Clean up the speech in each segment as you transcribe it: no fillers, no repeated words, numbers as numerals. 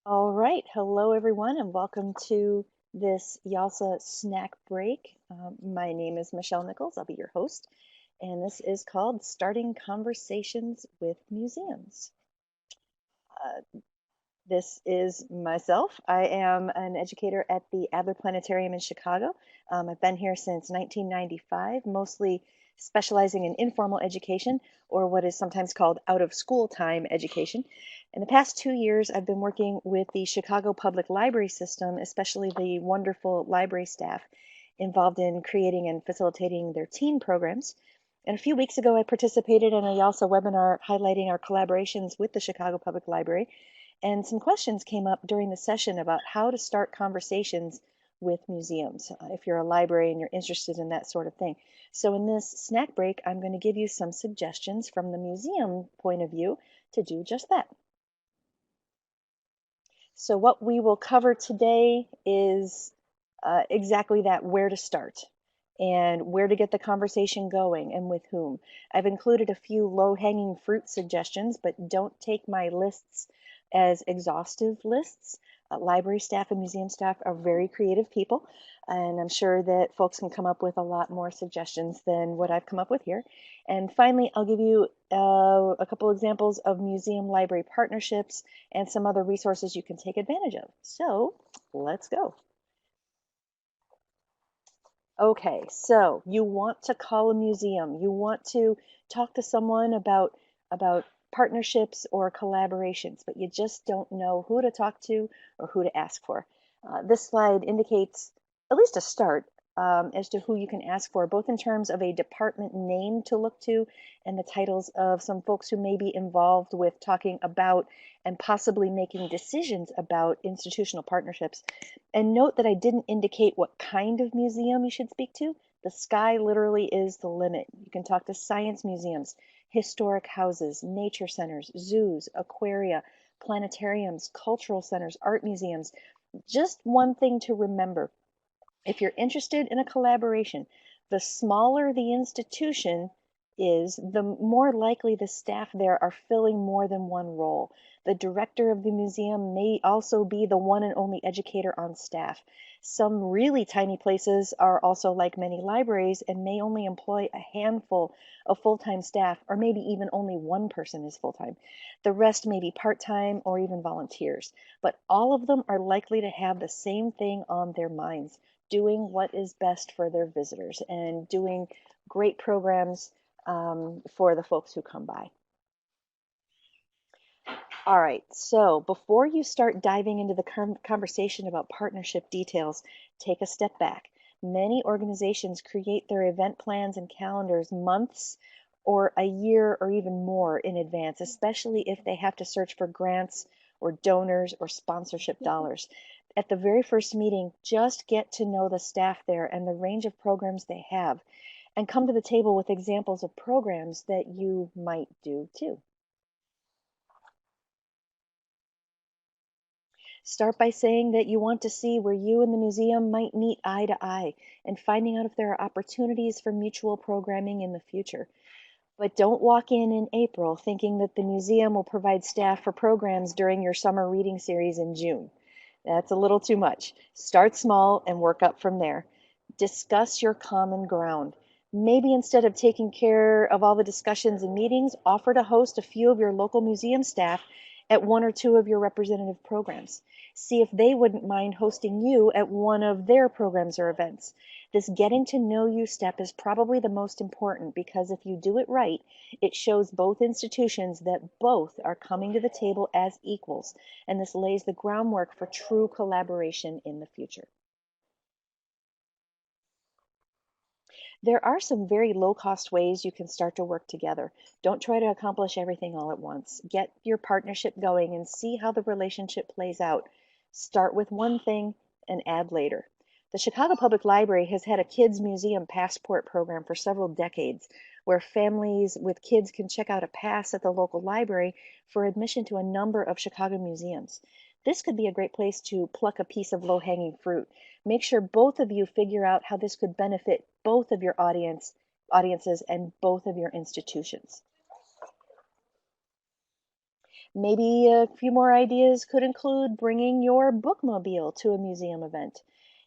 All right, hello everyone, and welcome to this YALSA snack break. My name is Michelle Nichols. I'll be your host, and this is called Starting Conversations with Museums. Uh, this is myself. I am an educator at the Adler Planetarium in Chicago. I've been here since 1995, mostly specializing in informal education, or what is sometimes called out of school time education. In the past 2 years, I've been working with the Chicago Public Library System, especially the wonderful library staff involved in creating and facilitating their teen programs. And a few weeks ago, I participated in a YALSA webinar highlighting our collaborations with the Chicago Public Library, and some questions came up during the session about how to start conversations with museums, if you're a library and you're interested in that sort of thing. So in this snack break, I'm going to give you some suggestions from the museum point of view to do just that. So what we will cover today is exactly that, where to start and where to get the conversation going and with whom. I've included a few low-hanging fruit suggestions, but don't take my lists as exhaustive lists. Library staff and museum staff are very creative people, and I'm sure that folks can come up with a lot more suggestions than what I've come up with here. And finally, I'll give you a couple examples of museum library partnerships and some other resources you can take advantage of. So let's go. Okay, so you want to call a museum. You want to talk to someone about partnerships or collaborations, but you just don't know who to talk to or who to ask for. This slide indicates at least a start as to who you can ask for, both in terms of a department name to look to and the titles of some folks who may be involved with talking about and possibly making decisions about institutional partnerships. And note that I didn't indicate what kind of museum you should speak to. The sky literally is the limit. You can talk to science museums, historic houses, nature centers, zoos, aquaria, planetariums, cultural centers, art museums. Just one thing to remember: if you're interested in a collaboration, the smaller the institution is, the more likely the staff there are filling more than one role. The director of the museum may also be the one and only educator on staff. Some really tiny places are also like many libraries and may only employ a handful of full-time staff, or maybe even only one person is full-time. The rest may be part-time or even volunteers, but all of them are likely to have the same thing on their minds: doing what is best for their visitors and doing great programs for the folks who come by. All right, so before you start diving into the conversation about partnership details, take a step back. Many organizations create their event plans and calendars months or a year or even more in advance, especially if they have to search for grants or donors or sponsorship dollars. At the very first meeting, just get to know the staff there and the range of programs they have, and come to the table with examples of programs that you might do too. Start by saying that you want to see where you and the museum might meet eye to eye, and finding out if there are opportunities for mutual programming in the future. But don't walk in April thinking that the museum will provide staff for programs during your summer reading series in June. That's a little too much. Start small and work up from there. Discuss your common ground. Maybe instead of taking care of all the discussions and meetings, offer to host a few of your local museum staff at one or two of your representative programs. See if they wouldn't mind hosting you at one of their programs or events. This getting to know you step is probably the most important, because if you do it right, it shows both institutions that both are coming to the table as equals, and this lays the groundwork for true collaboration in the future. There are some very low-cost ways you can start to work together. Don't try to accomplish everything all at once. Get your partnership going and see how the relationship plays out. Start with one thing and add later. The Chicago Public Library has had a kids museum passport program for several decades, where families with kids can check out a pass at the local library for admission to a number of Chicago museums. This could be a great place to pluck a piece of low-hanging fruit. Make sure both of you figure out how this could benefit both of your audiences and both of your institutions. Maybe a few more ideas could include bringing your bookmobile to a museum event.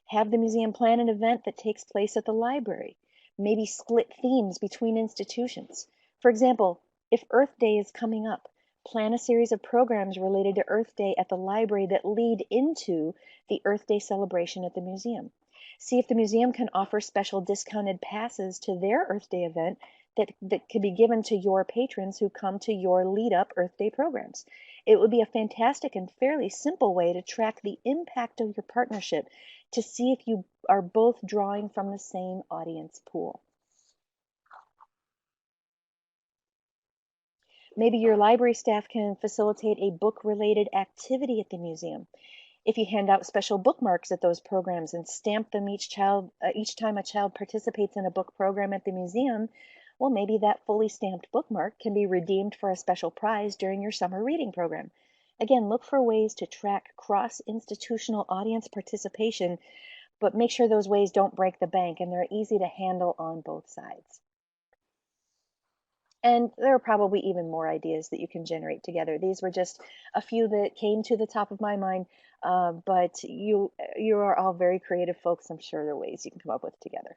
Have the museum plan an event that takes place at the library. Maybe split themes between institutions. For example, if Earth Day is coming up, plan a series of programs related to Earth Day at the library that lead into the Earth Day celebration at the museum. See if the museum can offer special discounted passes to their Earth Day event that could be given to your patrons who come to your lead up Earth Day programs. It would be a fantastic and fairly simple way to track the impact of your partnership to see if you are both drawing from the same audience pool. Maybe your library staff can facilitate a book related activity at the museum. If you hand out special bookmarks at those programs and stamp them each time a child participates in a book program at the museum, well, maybe that fully stamped bookmark can be redeemed for a special prize during your summer reading program. Again, look for ways to track cross-institutional audience participation, but make sure those ways don't break the bank and they're easy to handle on both sides. And there are probably even more ideas that you can generate together. These were just a few that came to the top of my mind, but you are all very creative folks. I'm sure there are ways you can come up with together.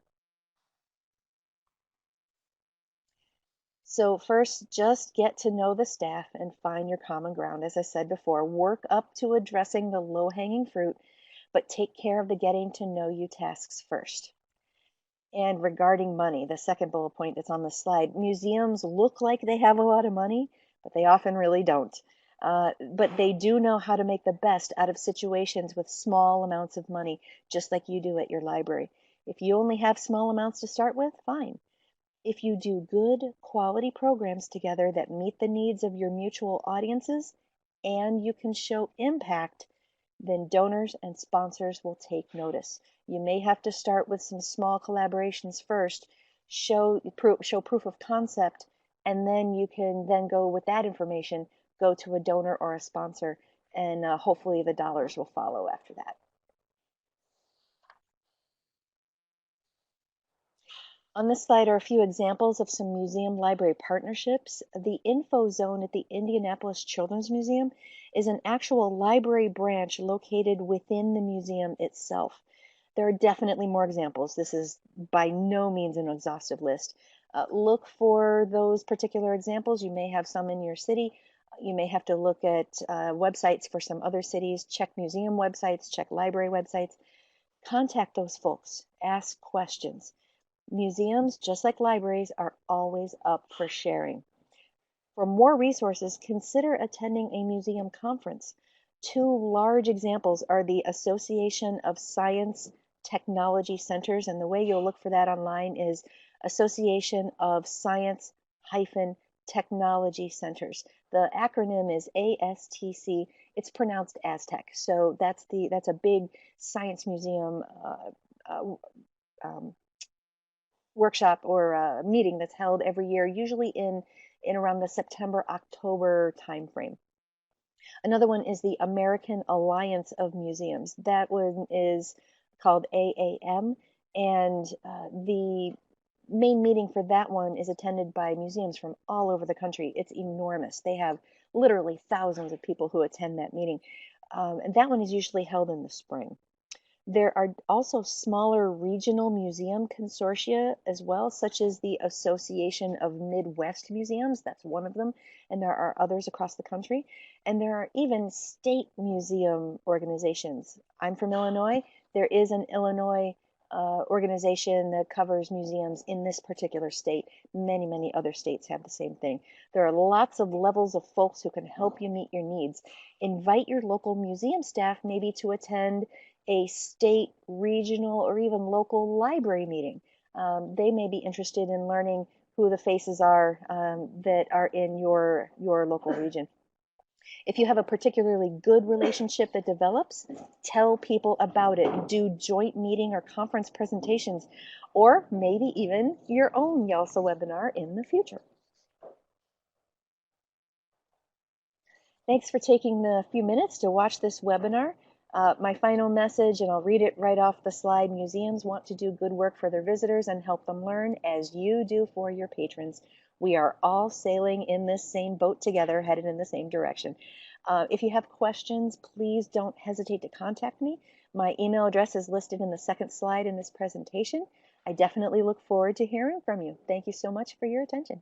So first, just get to know the staff and find your common ground. As I said before, work up to addressing the low-hanging fruit, but take care of the getting to know you tasks first. And regarding money, the second bullet point that's on the slide, museums look like they have a lot of money, but they often really don't. But they do know how to make the best out of situations with small amounts of money, just like you do at your library. If you only have small amounts to start with, fine. If you do good quality programs together that meet the needs of your mutual audiences and you can show impact, then donors and sponsors will take notice. You may have to start with some small collaborations first, show proof of concept, and then you can then go with that information, go to a donor or a sponsor, and hopefully the dollars will follow after that. On this slide are a few examples of some museum library partnerships. The Info Zone at the Indianapolis Children's Museum is an actual library branch located within the museum itself. There are definitely more examples. This is by no means an exhaustive list. Look for those particular examples. You may have some in your city. You may have to look at websites for some other cities, check museum websites, check library websites. Contact those folks, ask questions. Museums, just like libraries, are always up for sharing. For more resources, consider attending a museum conference. Two large examples are the Association of Science Technology Centers, and the way you'll look for that online is Association of Science Technology Centers. The acronym is ASTC. It's pronounced Aztec, so that's a big science museum workshop or meeting that's held every year, usually in around the September-October timeframe. Another one is the American Alliance of Museums. That one is called AAM, and the main meeting for that one is attended by museums from all over the country. It's enormous. They have literally thousands of people who attend that meeting, and that one is usually held in the spring. There are also smaller regional museum consortia as well, such as the Association of Midwest Museums. That's one of them, and there are others across the country. And there are even state museum organizations. I'm from Illinois. There is an Illinois organization that covers museums in this particular state. Many, many other states have the same thing. There are lots of levels of folks who can help you meet your needs. Invite your local museum staff maybe to attend a state, regional, or even local library meeting. They may be interested in learning who the faces are that are in your local region. If you have a particularly good relationship that develops, tell people about it. Do joint meeting or conference presentations, or maybe even your own YALSA webinar in the future. Thanks for taking the few minutes to watch this webinar. My final message, and I'll read it right off the slide: museums want to do good work for their visitors and help them learn as you do for your patrons. We are all sailing in this same boat together, headed in the same direction. If you have questions, please don't hesitate to contact me. My email address is listed in the second slide in this presentation. I definitely look forward to hearing from you. Thank you so much for your attention.